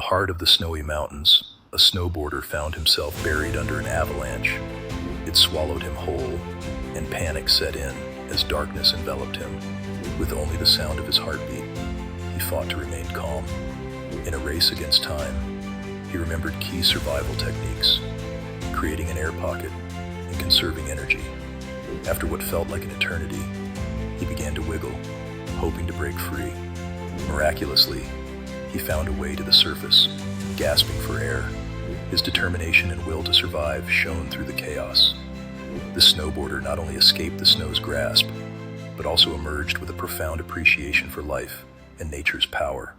heart of the snowy mountains, a snowboarder found himself buried under an avalanche. It swallowed him whole, and panic set in as darkness enveloped him. With only the sound of his heartbeat, he fought to remain calm. In a race against time, he remembered key survival techniques, creating an air pocket and conserving energy. After what felt like an eternity, he began to wiggle, hoping to break free. Miraculously, he found a way to the surface, gasping for air. His determination and will to survive shone through the chaos. The snowboarder not only escaped the snow's grasp, but also emerged with a profound appreciation for life and nature's power.